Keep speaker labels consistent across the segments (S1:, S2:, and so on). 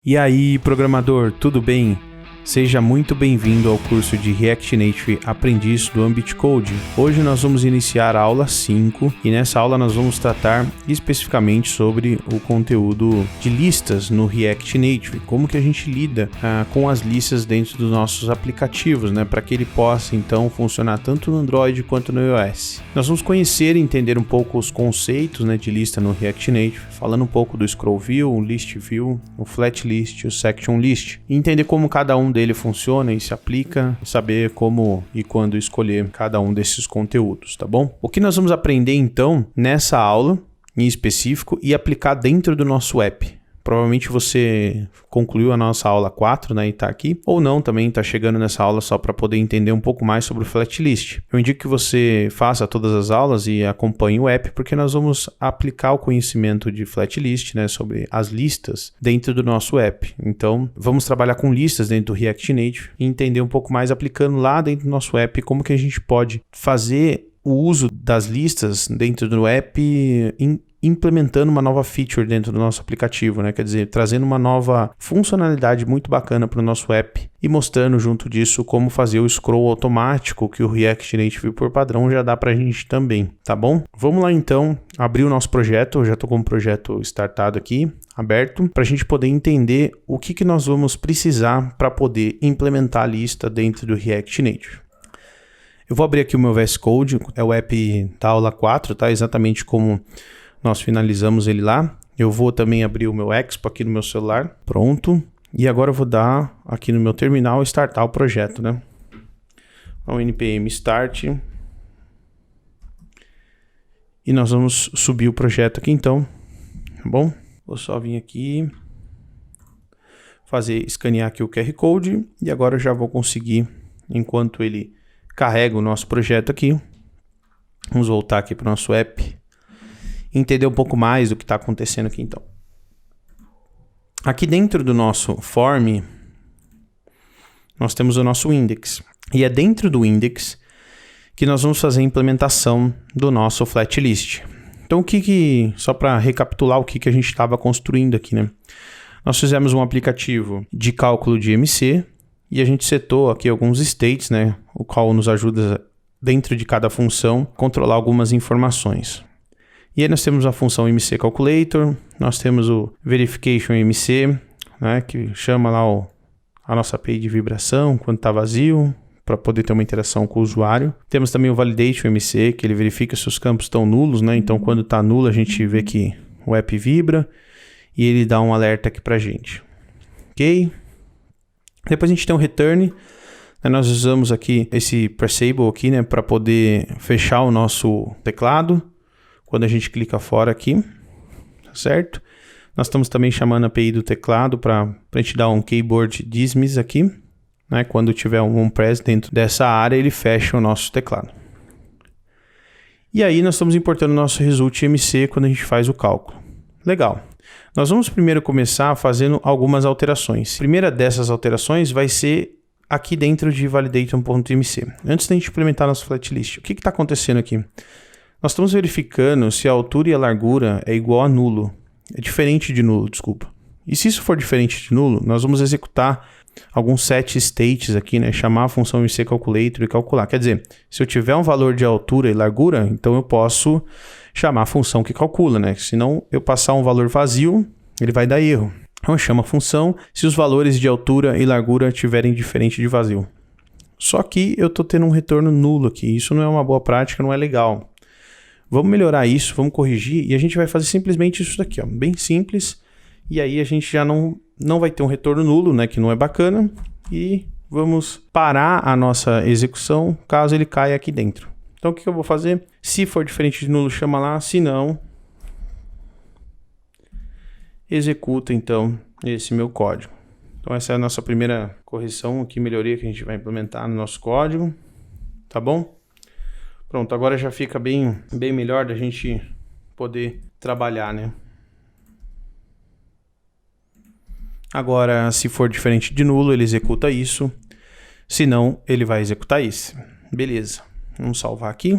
S1: E aí, programador, tudo bem? Seja muito bem-vindo ao curso de React Native Aprendiz do Ambit Code. Hoje nós vamos iniciar a aula 5 e nessa aula nós vamos tratar especificamente sobre o conteúdo de listas no React Native, como que a gente lida com as listas dentro dos nossos aplicativos, né, para que ele possa então funcionar tanto no Android quanto no iOS. Nós vamos conhecer e entender um pouco os conceitos, né, de lista no React Native, falando um pouco do Scroll View, o List View, o Flat List e o Section List, e entender como cada um dele funciona e se aplica, saber como e quando escolher cada um desses conteúdos, tá bom? O que nós vamos aprender então nessa aula em específico e aplicar dentro do nosso app. Provavelmente você concluiu a nossa aula 4, né, e tá aqui, ou não, também tá chegando nessa aula só para poder entender um pouco mais sobre o Flatlist. Eu indico que você faça todas as aulas e acompanhe o app, porque nós vamos aplicar o conhecimento de Flatlist, né, sobre as listas dentro do nosso app. Então, vamos trabalhar com listas dentro do React Native e entender um pouco mais aplicando lá dentro do nosso app como que a gente pode fazer o uso das listas dentro do app implementando uma nova feature dentro do nosso aplicativo, né? Quer dizer, trazendo uma nova funcionalidade muito bacana para o nosso app e mostrando junto disso como fazer o scroll automático que o React Native por padrão já dá para a gente também, tá bom? Vamos lá então abrir o nosso projeto. Eu já estou com o projeto startado aqui, aberto, para a gente poder entender o que nós vamos precisar para poder implementar a lista dentro do React Native. Eu vou abrir aqui o meu VS Code, é o app da aula 4, tá? Exatamente como nós finalizamos ele lá. Eu vou também abrir o meu Expo aqui no meu celular. Pronto. E agora eu vou dar aqui no meu terminal startar o projeto, né? Então, npm start. E nós vamos subir o projeto aqui então. Tá bom? Vou só vir aqui. Escanear aqui o QR Code. E agora eu já vou conseguir, enquanto ele carrega o nosso projeto aqui. Vamos voltar aqui para o nosso app. Entender um pouco mais do que está acontecendo aqui então. Aqui dentro do nosso form, nós temos o nosso index. E é dentro do index que nós vamos fazer a implementação do nosso flat list. Então, só para recapitular o que a gente estava construindo aqui, né? Nós fizemos um aplicativo de cálculo de MC e a gente setou aqui alguns states, né? O qual nos ajuda dentro de cada função controlar algumas informações. E aí nós temos a função MC Calculator, nós temos o Verification MC, né, que chama lá a nossa API de vibração quando está vazio, para poder ter uma interação com o usuário. Temos também o Validation MC, que ele verifica se os campos estão nulos, né? Então quando está nulo a gente vê que o app vibra e ele dá um alerta aqui para a gente. Ok? Depois a gente tem o Return. Nós usamos aqui esse Presable aqui, né, para poder fechar o nosso teclado. Quando a gente clica fora aqui, certo? Nós estamos também chamando a API do teclado para a gente dar um keyboard dismiss aqui, né? Quando tiver um press dentro dessa área, ele fecha o nosso teclado. E aí nós estamos importando o nosso result MC quando a gente faz o cálculo. Legal. Nós vamos primeiro começar fazendo algumas alterações. A primeira dessas alterações vai ser aqui dentro de validation.mc. Antes da gente implementar nosso flatlist, o que está acontecendo aqui? Nós estamos verificando se a altura e a largura é igual a nulo. É diferente de nulo, desculpa. E se isso for diferente de nulo, nós vamos executar alguns set states aqui, né? Chamar a função MCCalculator e calcular. Quer dizer, se eu tiver um valor de altura e largura, então eu posso chamar a função que calcula, né? Senão eu passar um valor vazio, ele vai dar erro. Então eu chamo a função se os valores de altura e largura tiverem diferente de vazio. Só que eu estou tendo um retorno nulo aqui. Isso não é uma boa prática, não é legal. Vamos melhorar isso, vamos corrigir e a gente vai fazer simplesmente isso daqui, ó, bem simples. E aí a gente já não vai ter um retorno nulo, né, que não é bacana. E vamos parar a nossa execução caso ele caia aqui dentro. Então o que eu vou fazer? Se for diferente de nulo, chama lá. Se não, executa então esse meu código. Então essa é a nossa primeira correção aqui, melhoria que a gente vai implementar no nosso código. Tá bom? Pronto, agora já fica bem melhor da gente poder trabalhar, né? Agora, se for diferente de nulo, ele executa isso. Se não, ele vai executar esse. Beleza. Vamos salvar aqui.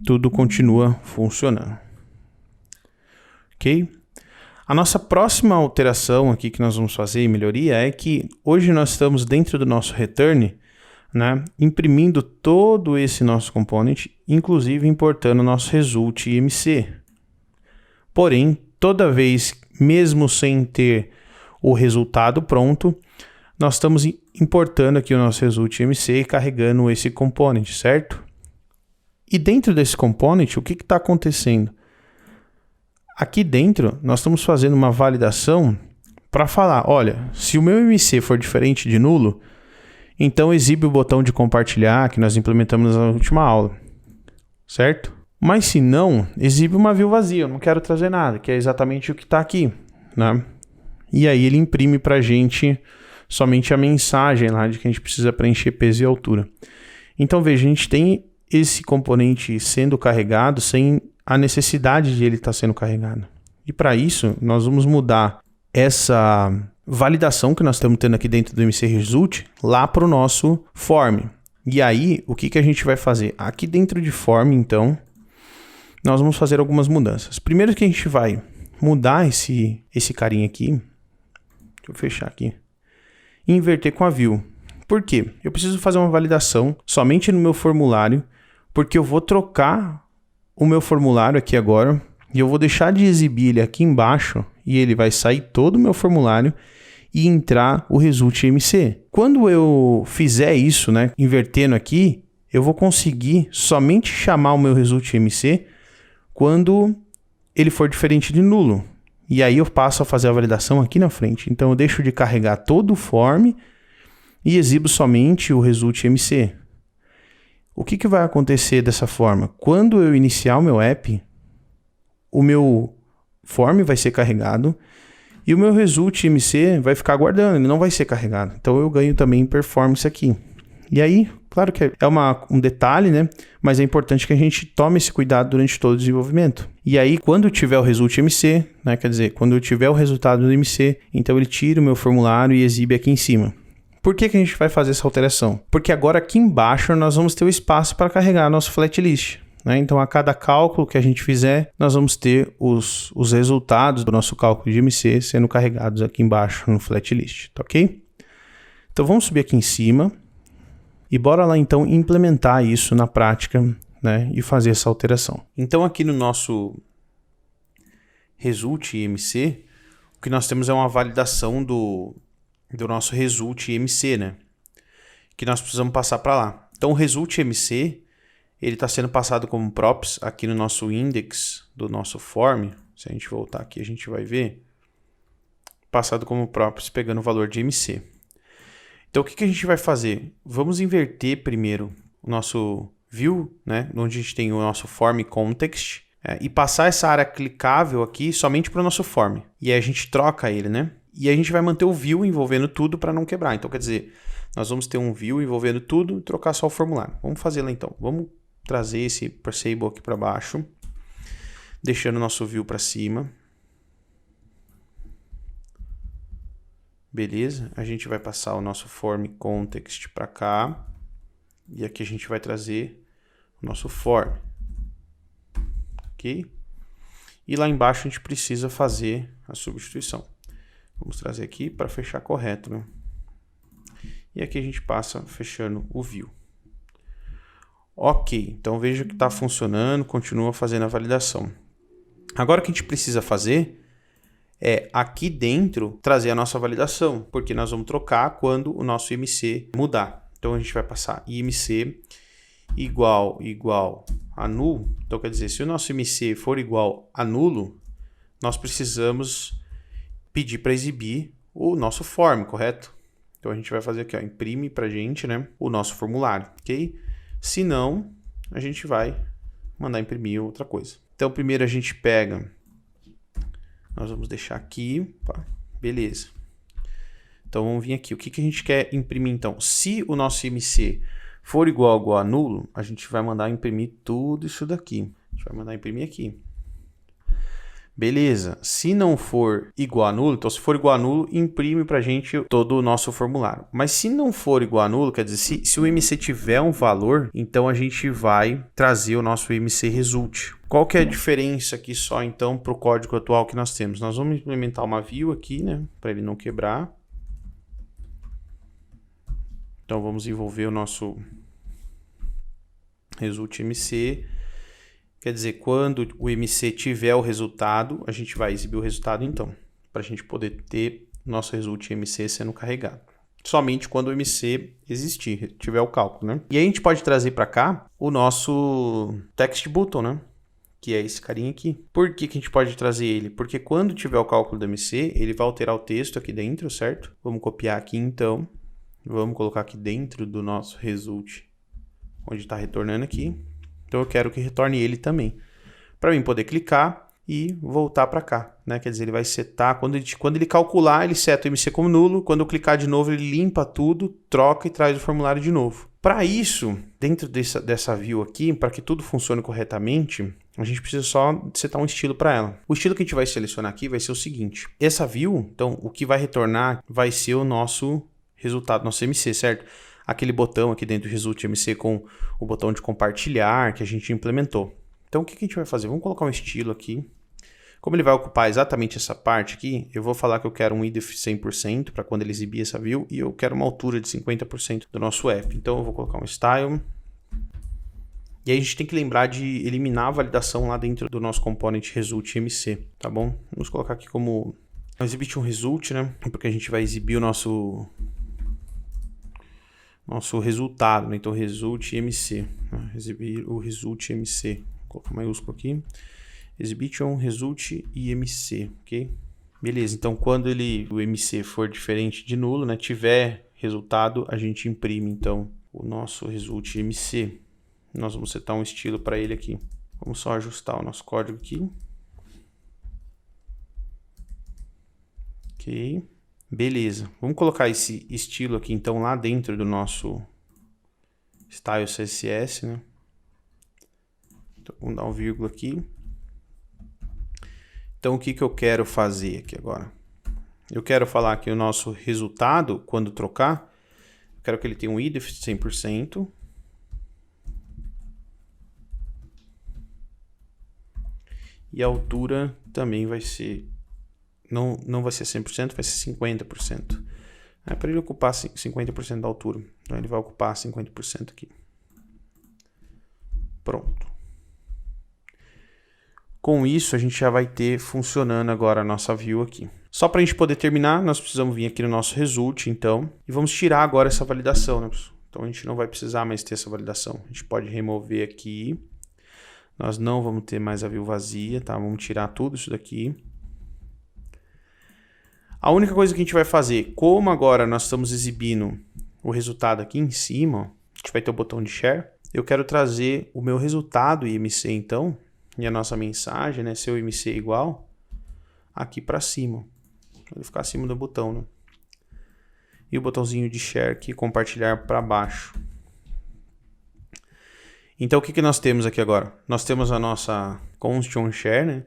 S1: Tudo continua funcionando. Ok? A nossa próxima alteração aqui que nós vamos fazer e melhoria é que hoje nós estamos dentro do nosso return, né, imprimindo todo esse nosso component, inclusive importando o nosso result IMC. Porém, toda vez, mesmo sem ter o resultado pronto, nós estamos importando aqui o nosso result IMC e carregando esse component, certo? E dentro desse component, o que está acontecendo? Aqui dentro, nós estamos fazendo uma validação para falar, olha, se o meu IMC for diferente de nulo, então exibe o botão de compartilhar que nós implementamos na última aula, certo? Mas se não, exibe uma view vazia, eu não quero trazer nada, que é exatamente o que está aqui, né? E aí ele imprime para a gente somente a mensagem lá de que a gente precisa preencher peso e altura. Então veja, a gente tem esse componente sendo carregado sem a necessidade de ele estar sendo carregado. E para isso, nós vamos mudar essa validação que nós estamos tendo aqui dentro do MC Result lá para o nosso form. E aí, o que a gente vai fazer? Aqui dentro de form, então, nós vamos fazer algumas mudanças. Primeiro que a gente vai mudar esse carinha aqui. Deixa eu fechar aqui. E inverter com a view. Por quê? Eu preciso fazer uma validação somente no meu formulário, porque eu vou trocar o meu formulário aqui agora e eu vou deixar de exibir ele aqui embaixo e ele vai sair todo o meu formulário e entrar o result MC. Quando eu fizer isso, né, invertendo aqui, eu vou conseguir somente chamar o meu result MC quando ele for diferente de nulo. E aí eu passo a fazer a validação aqui na frente. Então eu deixo de carregar todo o form e exibo somente o result MC. O que vai acontecer dessa forma? Quando eu iniciar o meu app, o meu form vai ser carregado e o meu result MC vai ficar aguardando, ele não vai ser carregado. Então eu ganho também em performance aqui. E aí, claro que é um detalhe, né? Mas é importante que a gente tome esse cuidado durante todo o desenvolvimento. E aí, quando tiver o result MC, né? Quer dizer, quando eu tiver o resultado do MC, então ele tira o meu formulário e exibe aqui em cima. Por que a gente vai fazer essa alteração? Porque agora aqui embaixo nós vamos ter o espaço para carregar nosso flat list, né? Então a cada cálculo que a gente fizer, nós vamos ter os resultados do nosso cálculo de MC sendo carregados aqui embaixo no flat list, tá ok? Então vamos subir aqui em cima e bora lá então implementar isso na prática, né? E fazer essa alteração. Então aqui no nosso result MC, o que nós temos é uma validação do nosso result MC, né? Que nós precisamos passar para lá. Então o result MC, ele está sendo passado como props aqui no nosso index do nosso form. Se a gente voltar aqui, a gente vai ver. Passado como props, pegando o valor de MC. Então o que a gente vai fazer? Vamos inverter primeiro o nosso view, né? Onde a gente tem o nosso form context. E passar essa área clicável aqui somente para o nosso form. E aí a gente troca ele, né? E a gente vai manter o view envolvendo tudo para não quebrar. Então, quer dizer, nós vamos ter um view envolvendo tudo e trocar só o formulário. Vamos fazer lá então. Vamos trazer esse parsable aqui para baixo, deixando o nosso view para cima. Beleza? A gente vai passar o nosso form context para cá. E aqui a gente vai trazer o nosso form. Ok? E lá embaixo a gente precisa fazer a substituição. Vamos trazer aqui para fechar correto, né? E aqui a gente passa fechando o view. Ok, então veja que está funcionando, continua fazendo a validação. Agora o que a gente precisa fazer é aqui dentro trazer a nossa validação, porque nós vamos trocar quando o nosso IMC mudar. Então a gente vai passar IMC igual a null. Então quer dizer, se o nosso IMC for igual a nulo, nós precisamos pedir para exibir o nosso form, correto? Então a gente vai fazer aqui, ó, imprime para a gente, né, o nosso formulário, ok? Se não, a gente vai mandar imprimir outra coisa. Então primeiro a gente pega, nós vamos deixar aqui, pá, beleza. Então vamos vir aqui, o que a gente quer imprimir então? Se o nosso IMC for igual a nulo, a gente vai mandar imprimir tudo isso daqui. A gente vai mandar imprimir aqui. Beleza, se não for igual a nulo, então se for igual a nulo, imprime pra gente todo o nosso formulário. Mas se não for igual a nulo, quer dizer, se o IMC tiver um valor, então a gente vai trazer o nosso IMC result. Qual que é a diferença aqui só, então, para o código atual que nós temos? Nós vamos implementar uma view aqui, né? Para ele não quebrar. Então, vamos envolver o nosso result MC. Quer dizer, quando o MC tiver o resultado, a gente vai exibir o resultado, então. Para a gente poder ter nosso result MC sendo carregado. Somente quando o MC existir, tiver o cálculo, né? E aí a gente pode trazer para cá o nosso text button, né? Que é esse carinha aqui. Por que que a gente pode trazer ele? Porque quando tiver o cálculo do MC, ele vai alterar o texto aqui dentro, certo? Vamos copiar aqui então. Vamos colocar aqui dentro do nosso result, onde está retornando aqui. Então eu quero que retorne ele também. Para mim poder clicar e voltar para cá, né? Quer dizer, ele vai setar, quando ele calcular, ele seta o MC como nulo. Quando eu clicar de novo, ele limpa tudo, troca e traz o formulário de novo. Para isso, dentro dessa view aqui, para que tudo funcione corretamente, a gente precisa só setar um estilo para ela. O estilo que a gente vai selecionar aqui vai ser o seguinte. Essa view, então, o que vai retornar vai ser o nosso resultado, nosso MC, certo? Aquele botão aqui dentro do Result MC com o botão de compartilhar que a gente implementou. Então, o que a gente vai fazer? Vamos colocar um estilo aqui. Como ele vai ocupar exatamente essa parte aqui, eu vou falar que eu quero um width 100% para quando ele exibir essa view e eu quero uma altura de 50% do nosso app. Então, eu vou colocar um style. E aí a gente tem que lembrar de eliminar a validação lá dentro do nosso component result MC, tá bom? Vamos colocar aqui como exhibit um result, né? Porque a gente vai exibir o nosso resultado, né? Então, result MC. Exibir o result MC. Vou colocar maiúsculo aqui. Exhibition, result e MC, ok? Beleza, então quando o MC for diferente de nulo, né? Tiver resultado, a gente imprime, então, o nosso result MC. Nós vamos setar um estilo para ele aqui. Vamos só ajustar o nosso código aqui. Ok. Beleza. Vamos colocar esse estilo aqui, então, lá dentro do nosso style CSS, né? Então, vamos dar um vírgula aqui. Então, o que eu quero fazer aqui agora? Eu quero falar que o nosso resultado, quando trocar, eu quero que ele tenha um width de 100%. E a altura também vai ser, não vai ser 100%, vai ser 50%. É para ele ocupar 50% da altura. Então, ele vai ocupar 50% aqui. Pronto. Com isso, a gente já vai ter funcionando agora a nossa view aqui. Só para a gente poder terminar, nós precisamos vir aqui no nosso result, então, e vamos tirar agora essa validação, né, pessoal? Então, a gente não vai precisar mais ter essa validação. A gente pode remover aqui. Nós não vamos ter mais a view vazia, tá? Vamos tirar tudo isso daqui. A única coisa que a gente vai fazer, como agora nós estamos exibindo o resultado aqui em cima, ó, a gente vai ter o botão de share. Eu quero trazer o meu resultado IMC, então, e a nossa mensagem, né, seu MC igual, aqui para cima. Ele ficar acima do botão, né? E o botãozinho de share aqui, compartilhar para baixo. Então, o que nós temos aqui agora? Nós temos a nossa const onShare, né?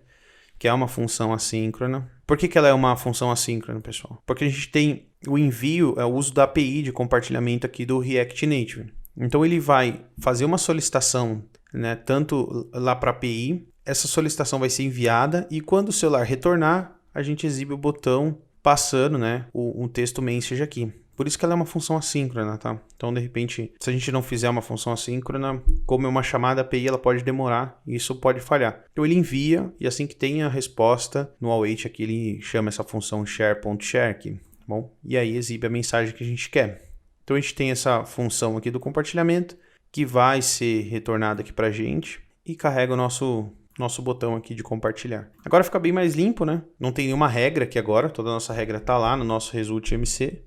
S1: Que é uma função assíncrona. Por que ela é uma função assíncrona, pessoal? Porque a gente tem o envio, o uso da API de compartilhamento aqui do React Native. Então, ele vai fazer uma solicitação, né, tanto lá para a API, essa solicitação vai ser enviada e quando o celular retornar, a gente exibe o botão passando, né, um texto message aqui. Por isso que ela é uma função assíncrona, tá? Então, de repente, se a gente não fizer uma função assíncrona, como é uma chamada API, ela pode demorar e isso pode falhar. Então, ele envia e assim que tem a resposta, no await aqui, ele chama essa função share.share aqui, tá bom? E aí exibe a mensagem que a gente quer. Então, a gente tem essa função aqui do compartilhamento, que vai ser retornada aqui pra gente e carrega o nosso botão aqui de compartilhar. Agora fica bem mais limpo, né? Não tem nenhuma regra aqui agora, toda a nossa regra tá lá no nosso result MC.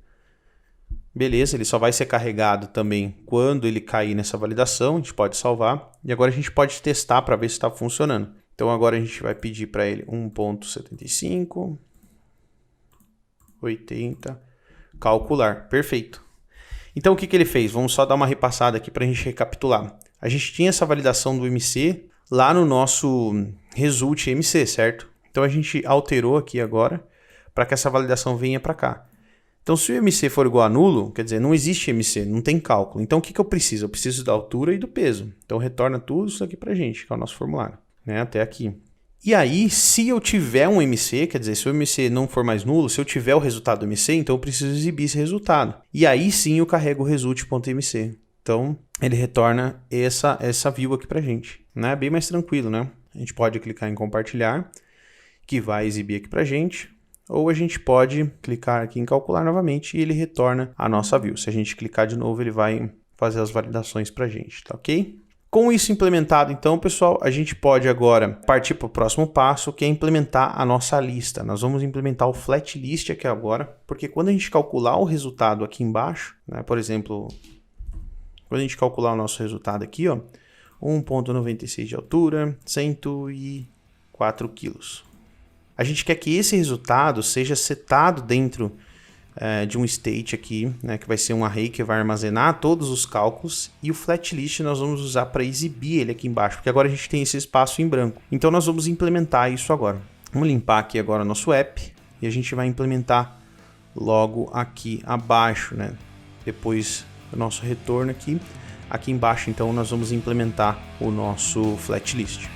S1: Beleza, ele só vai ser carregado também quando ele cair nessa validação, a gente pode salvar. E agora a gente pode testar para ver se está funcionando. Então agora a gente vai pedir para ele 1.75, 80, calcular, perfeito. Então o que ele fez? Vamos só dar uma repassada aqui para a gente recapitular. A gente tinha essa validação do MC lá no nosso result MC, certo? Então a gente alterou aqui agora para que essa validação venha para cá. Então se o MC for igual a nulo, quer dizer, não existe MC, não tem cálculo. Então o que eu preciso? Eu preciso da altura e do peso. Então retorna tudo isso aqui para a gente, que é o nosso formulário. né, até aqui. E aí, se eu tiver um MC, quer dizer, se o MC não for mais nulo, se eu tiver o resultado do MC, então eu preciso exibir esse resultado. E aí sim eu carrego o result.mc. Então, ele retorna essa view aqui pra gente, né? Bem mais tranquilo, né? A gente pode clicar em compartilhar, que vai exibir aqui pra gente, ou a gente pode clicar aqui em calcular novamente e ele retorna a nossa view. Se a gente clicar de novo, ele vai fazer as validações pra gente, tá ok? Com isso implementado, então, pessoal, a gente pode agora partir para o próximo passo, que é implementar a nossa lista. Nós vamos implementar o flat list aqui agora, porque quando a gente calcular o resultado aqui embaixo, né, por exemplo, quando a gente calcular o nosso resultado aqui, ó, 1,96 de altura, 104 quilos. A gente quer que esse resultado seja setado dentro de um state aqui, né, que vai ser um array que vai armazenar todos os cálculos, e o flat list nós vamos usar para exibir ele aqui embaixo, porque agora a gente tem esse espaço em branco. Então nós vamos implementar isso agora. Vamos limpar aqui agora o nosso app e a gente vai implementar logo aqui abaixo, né, depois do nosso retorno aqui. Aqui embaixo então nós vamos implementar o nosso flat list.